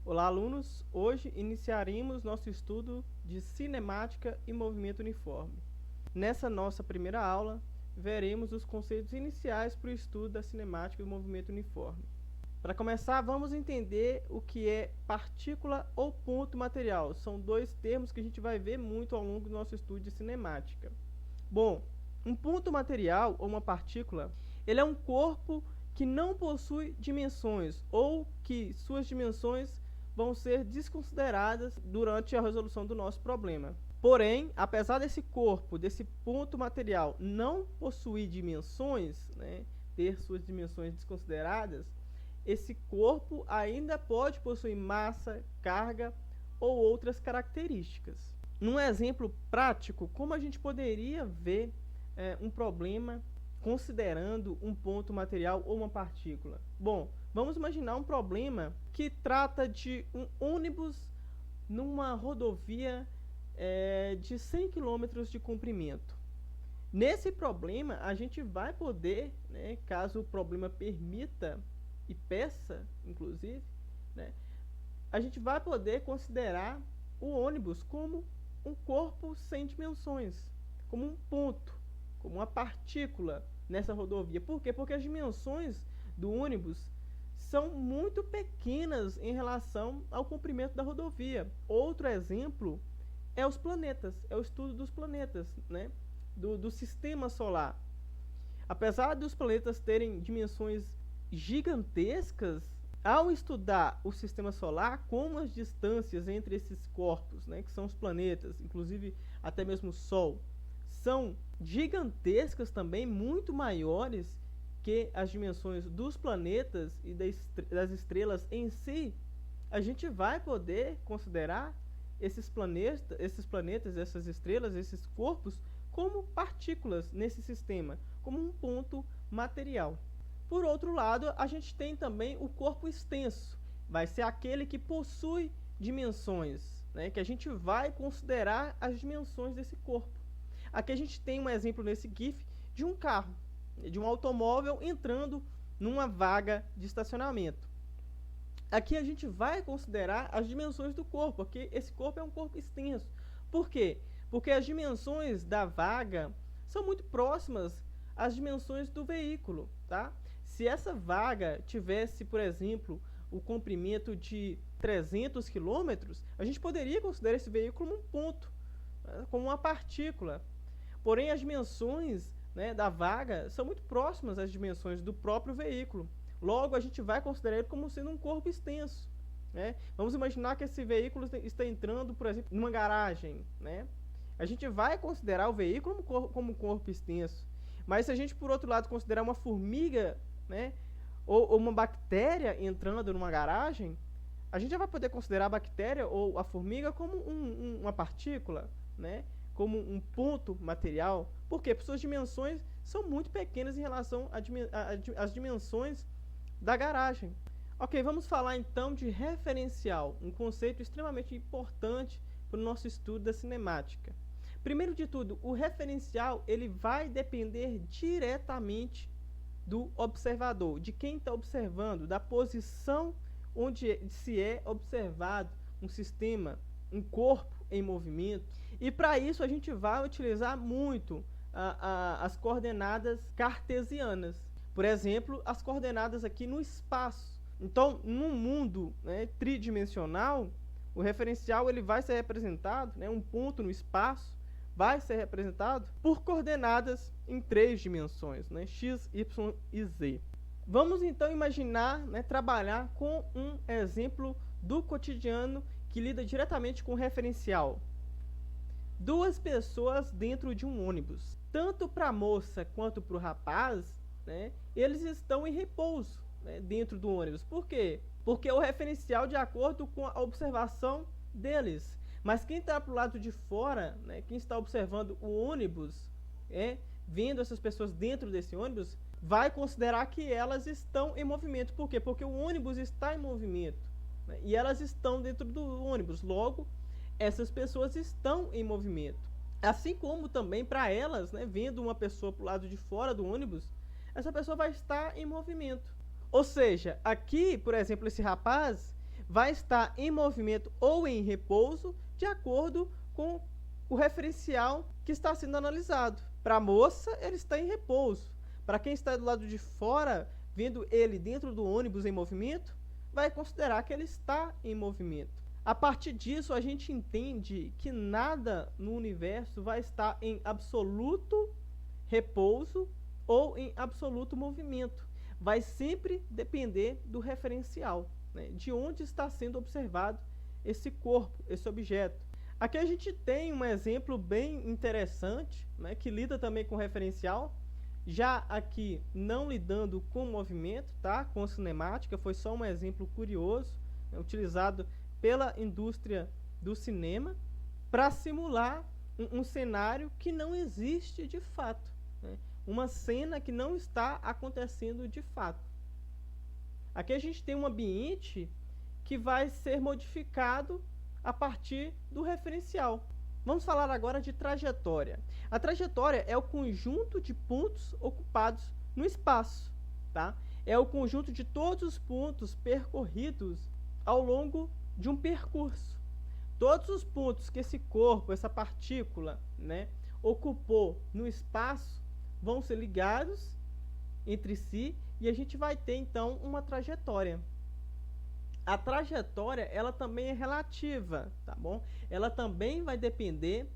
Olá, alunos! Hoje iniciaremos nosso estudo de cinemática e movimento uniforme. Nessa nossa primeira aula, veremos os conceitos iniciais para o estudo da cinemática e movimento uniforme. Para começar, vamos entender o que é partícula ou ponto material. São dois termos que a gente vai ver muito ao longo do nosso estudo de cinemática. Bom, um ponto material ou uma partícula, ele é um corpo que não possui dimensões ou que suas dimensões vão ser desconsideradas durante a resolução do nosso problema. Porém, apesar desse corpo, desse ponto material não possuir dimensões, ter suas dimensões desconsideradas, esse corpo ainda pode possuir massa, carga ou outras características. Num exemplo prático, como a gente poderia ver um problema considerando um ponto material ou uma partícula? Bom, vamos imaginar um problema que trata de um ônibus numa rodovia de 100 km de comprimento. Nesse problema, a gente vai poder, caso o problema permita e peça, inclusive, a gente vai poder considerar o ônibus como um corpo sem dimensões, como um ponto, como uma partícula nessa rodovia. Por quê? Porque as dimensões do ônibus são muito pequenas em relação ao comprimento da rodovia. Outro exemplo é os planetas, é o estudo dos planetas, do sistema solar. Apesar dos planetas terem dimensões gigantescas, ao estudar o sistema solar, como as distâncias entre esses corpos, que são os planetas, inclusive até mesmo o Sol, são gigantescas também, muito maiores que as dimensões dos planetas e das estrelas em si, a gente vai poder considerar esses planetas, essas estrelas, esses corpos, como partículas nesse sistema, como um ponto material. Por outro lado, a gente tem também o corpo extenso, vai ser aquele que possui dimensões, que a gente vai considerar as dimensões desse corpo. Aqui a gente tem um exemplo nesse GIF de um carro, de um automóvel entrando numa vaga de estacionamento. Aqui a gente vai considerar as dimensões do corpo, porque esse corpo é um corpo extenso. Por quê? Porque as dimensões da vaga são muito próximas às dimensões do veículo, tá? Se essa vaga tivesse, por exemplo, o comprimento de 300 km, a gente poderia considerar esse veículo como um ponto, como uma partícula. Porém, as dimensões da vaga são muito próximas às dimensões do próprio veículo. Logo, a gente vai considerar ele como sendo um corpo extenso. Vamos imaginar que esse veículo está entrando, por exemplo, numa garagem. A gente vai considerar o veículo como um corpo extenso. Mas se a gente, por outro lado, considerar uma formiga, ou uma bactéria entrando numa garagem, a gente já vai poder considerar a bactéria ou a formiga como uma partícula, como um ponto material. Por quê? Porque suas dimensões são muito pequenas em relação às dimensões da garagem. Ok, vamos falar então de referencial, um conceito extremamente importante para o nosso estudo da cinemática. Primeiro de tudo, o referencial ele vai depender diretamente do observador, de quem está observando, da posição onde se é observado um sistema, um corpo em movimento. E para isso a gente vai utilizar muito as coordenadas cartesianas. Por exemplo, as coordenadas aqui no espaço. Então, num mundo tridimensional, o referencial ele vai ser representado, um ponto no espaço, vai ser representado por coordenadas em 3 dimensões, x, y e z. Vamos então imaginar, trabalhar com um exemplo do cotidiano que lida diretamente com o referencial. 2 pessoas dentro de um ônibus. Tanto para a moça quanto para o rapaz, eles estão em repouso dentro do ônibus. Por quê? Porque é o referencial de acordo com a observação deles. Mas quem está para o lado de fora, quem está observando o ônibus, vendo essas pessoas dentro desse ônibus, vai considerar que elas estão em movimento. Por quê? Porque o ônibus está em movimento, e elas estão dentro do ônibus. Logo, essas pessoas estão em movimento. Assim como também para elas, vendo uma pessoa para o lado de fora do ônibus, essa pessoa vai estar em movimento. Ou seja, aqui, por exemplo, esse rapaz vai estar em movimento ou em repouso, de acordo com o referencial que está sendo analisado. Para a moça, ele está em repouso. Para quem está do lado de fora, vendo ele dentro do ônibus em movimento, vai considerar que ele está em movimento. A partir disso, a gente entende que nada no universo vai estar em absoluto repouso ou em absoluto movimento. Vai sempre depender do referencial, né? De onde está sendo observado esse corpo, esse objeto. Aqui a gente tem um exemplo bem interessante, né, que lida também com referencial, já aqui não lidando com movimento, tá? Com cinemática, foi só um exemplo curioso, né, utilizado pela indústria do cinema para simular um cenário que não existe de fato, né? Uma cena que não está acontecendo de fato. Aqui a gente tem um ambiente que vai ser modificado a partir do referencial. Vamos falar agora de trajetória. A trajetória é o conjunto de pontos ocupados no espaço, tá? É o conjunto de todos os pontos percorridos ao longo de um percurso. Todos os pontos que esse corpo, essa partícula, né, ocupou no espaço vão ser ligados entre si e a gente vai ter então uma trajetória. A trajetória, ela também é relativa, tá bom? Ela também vai depender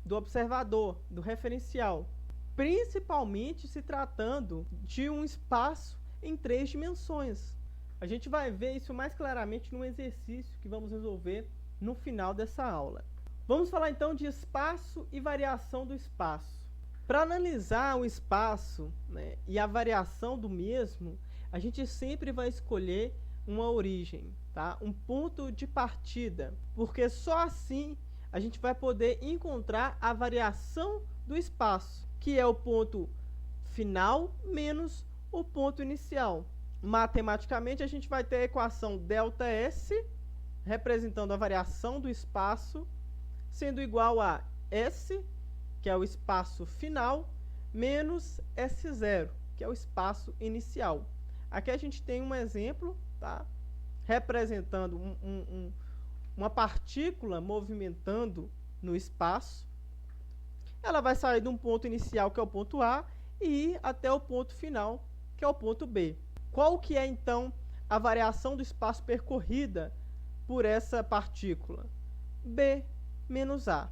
do observador, do referencial, principalmente se tratando de um espaço em 3 dimensões. A gente vai ver isso mais claramente no exercício que vamos resolver no final dessa aula. Vamos falar então de espaço e variação do espaço. Para analisar o espaço, né, e a variação do mesmo, a gente sempre vai escolher uma origem, tá? Um ponto de partida, porque só assim a gente vai poder encontrar a variação do espaço, que é o ponto final menos o ponto inicial. Matematicamente, a gente vai ter a equação ΔS, representando a variação do espaço, sendo igual a S, que é o espaço final, menos S0, que é o espaço inicial. Aqui a gente tem um exemplo, tá? Representando uma partícula movimentando no espaço. Ela vai sair de um ponto inicial, que é o ponto A, e ir até o ponto final, que é o ponto B. Qual que é, então, a variação do espaço percorrida por essa partícula? B menos A,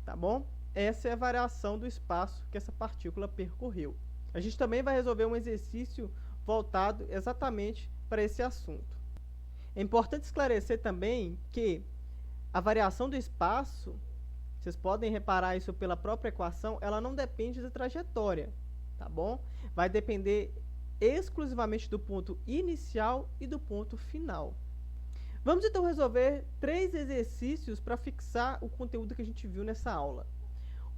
tá bom? Essa é a variação do espaço que essa partícula percorreu. A gente também vai resolver um exercício voltado exatamente para esse assunto. É importante esclarecer também que a variação do espaço, vocês podem reparar isso pela própria equação, ela não depende da trajetória, tá bom? Vai depender exclusivamente do ponto inicial e do ponto final. Vamos então resolver 3 exercícios para fixar o conteúdo que a gente viu nessa aula.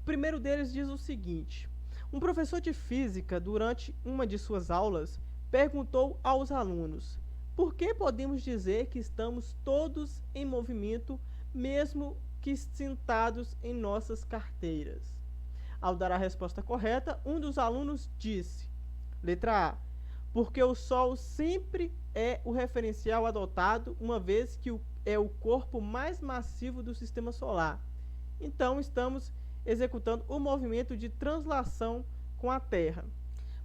O primeiro deles diz o seguinte: um professor de física, durante uma de suas aulas, perguntou aos alunos: por que podemos dizer que estamos todos em movimento, mesmo que sentados em nossas carteiras? Ao dar a resposta correta, um dos alunos disse: letra A, porque o Sol sempre é o referencial adotado, uma vez que é o corpo mais massivo do Sistema Solar. Então, estamos executando o movimento de translação com a Terra.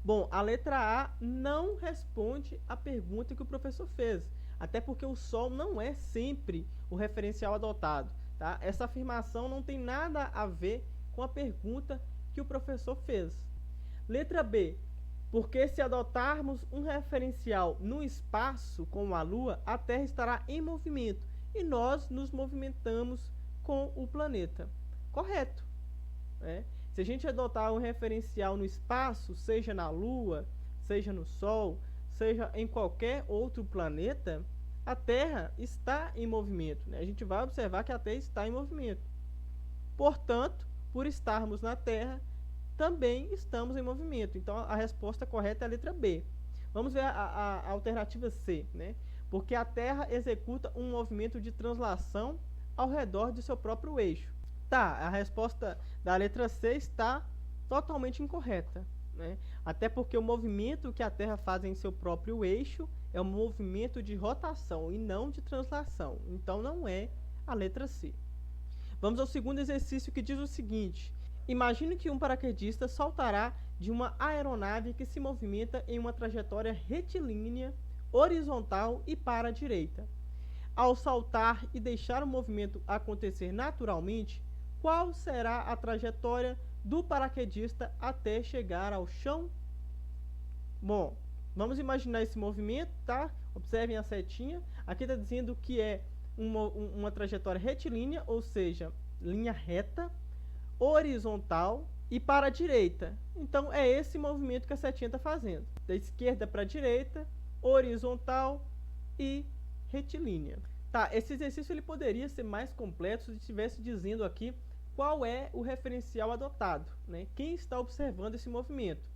Bom, a letra A não responde à pergunta que o professor fez, até porque o Sol não é sempre o referencial adotado, tá? Essa afirmação não tem nada a ver com a pergunta que o professor fez. Letra B, porque se adotarmos um referencial no espaço, como a Lua, a Terra estará em movimento e nós nos movimentamos com o planeta. Correto, né? Se a gente adotar um referencial no espaço, seja na Lua, seja no Sol, seja em qualquer outro planeta, a Terra está em movimento, né? A gente vai observar que a Terra está em movimento. Portanto, por estarmos na Terra, também estamos em movimento. Então, a resposta correta é a letra B. Vamos ver a alternativa C, né? Porque a Terra executa um movimento de translação ao redor de seu próprio eixo. Tá, a resposta da letra C está totalmente incorreta, né? Até porque o movimento que a Terra faz em seu próprio eixo é um movimento de rotação e não de translação. Então, não é a letra C. Vamos ao segundo exercício, que diz o seguinte: imagine que um paraquedista saltará de uma aeronave que se movimenta em uma trajetória retilínea, horizontal e para a direita. Ao saltar e deixar o movimento acontecer naturalmente, qual será a trajetória do paraquedista até chegar ao chão? Bom, vamos imaginar esse movimento, tá? Observem a setinha. Aqui está dizendo que é uma trajetória retilínea, ou seja, linha reta, horizontal e para a direita. Então, é esse movimento que a setinha está fazendo. Da esquerda para a direita, horizontal e retilínea. Tá, esse exercício ele poderia ser mais completo se estivesse dizendo aqui qual é o referencial adotado, né? Quem está observando esse movimento.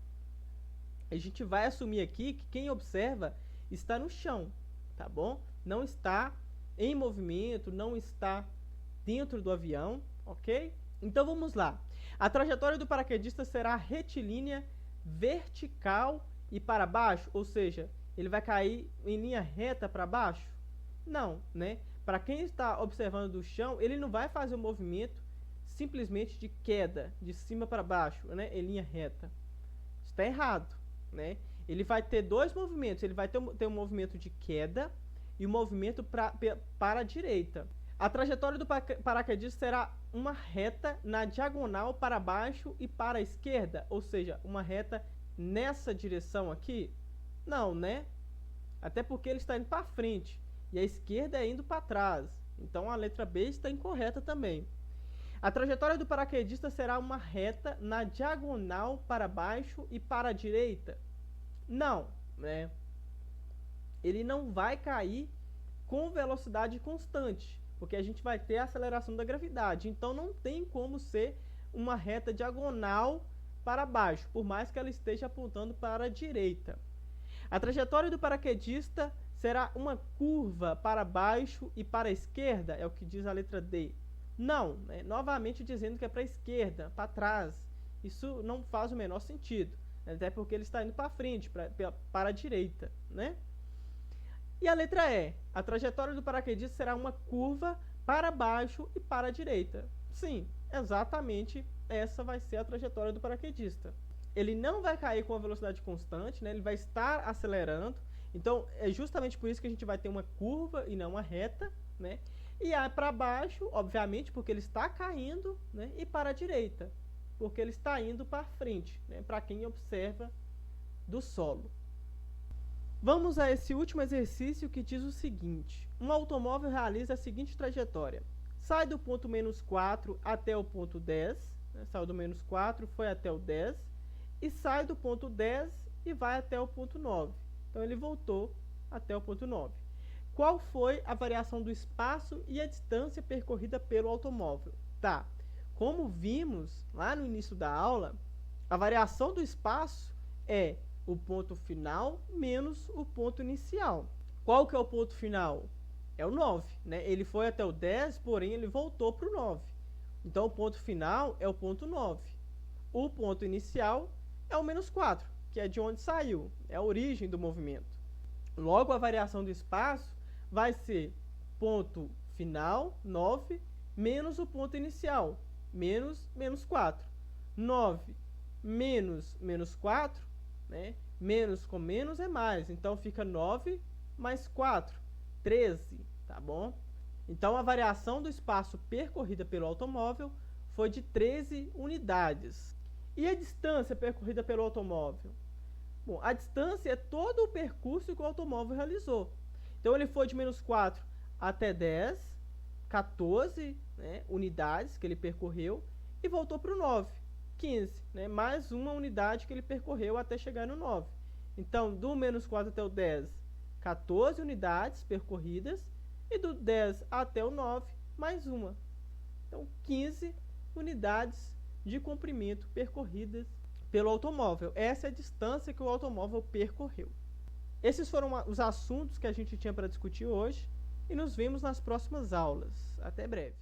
A gente vai assumir aqui que quem observa está no chão, tá bom? Não está em movimento, não está dentro do avião, ok? Então vamos lá. A trajetória do paraquedista será retilínea, vertical e para baixo, ou seja, ele vai cair em linha reta para baixo? Não, né? Para quem está observando do chão, ele não vai fazer o movimento simplesmente de queda, de cima para baixo, né? Em linha reta. Está errado, né? Ele vai ter dois movimentos, ele vai ter um movimento de queda e um movimento para a direita. A trajetória do paraquedista será uma reta na diagonal para baixo e para a esquerda, ou seja, uma reta nessa direção aqui? Não, né? Até porque ele está indo para frente e a esquerda é indo para trás. Então a letra B está incorreta também. A trajetória do paraquedista será uma reta na diagonal para baixo e para a direita? Não, né? Ele não vai cair com velocidade constante, porque a gente vai ter a aceleração da gravidade. Então não tem como ser uma reta diagonal para baixo, por mais que ela esteja apontando para a direita. A trajetória do paraquedista será uma curva para baixo e para a esquerda, é o que diz a letra D. Não, né? Novamente dizendo que é para a esquerda, para trás. Isso não faz o menor sentido, né? Até porque ele está indo para frente, para a direita, né? E a letra E, a trajetória do paraquedista será uma curva para baixo e para a direita. Sim, exatamente essa vai ser a trajetória do paraquedista. Ele não vai cair com a velocidade constante, né? Ele vai estar acelerando. Então, é justamente por isso que a gente vai ter uma curva e não uma reta, né? E para baixo, obviamente, porque ele está caindo, né? E para a direita, porque ele está indo para frente, né? Para quem observa do solo. Vamos a esse último exercício que diz o seguinte: um automóvel realiza a seguinte trajetória. Sai do ponto -4 até o ponto 10, né? Saiu do -4, foi até o 10, e sai do ponto 10 e vai até o ponto 9. Então, ele voltou até o ponto 9. Qual foi a variação do espaço e a distância percorrida pelo automóvel? Tá, como vimos lá no início da aula, a variação do espaço é o ponto final menos o ponto inicial. Qual que é o ponto final? É o 9, né? Ele foi até o 10, porém ele voltou para o 9. Então, o ponto final é o ponto 9. O ponto inicial é o -4, que é de onde saiu, é a origem do movimento. Logo, a variação do espaço vai ser ponto final, 9, menos o ponto inicial, menos -4. 9 menos -4, né? Menos com menos é mais, então fica 9 mais 4, 13, tá bom? Então, a variação do espaço percorrida pelo automóvel foi de 13 unidades. E a distância percorrida pelo automóvel? Bom, a distância é todo o percurso que o automóvel realizou. Então, ele foi de -4 até 10, 14, né, unidades que ele percorreu, e voltou para o 9, 15, né, mais uma unidade que ele percorreu até chegar no 9. Então, do -4 até o 10, 14 unidades percorridas, e do 10 até o 9, mais uma. Então, 15 unidades de comprimento percorridas pelo automóvel. Essa é a distância que o automóvel percorreu. Esses foram os assuntos que a gente tinha para discutir hoje e nos vemos nas próximas aulas. Até breve.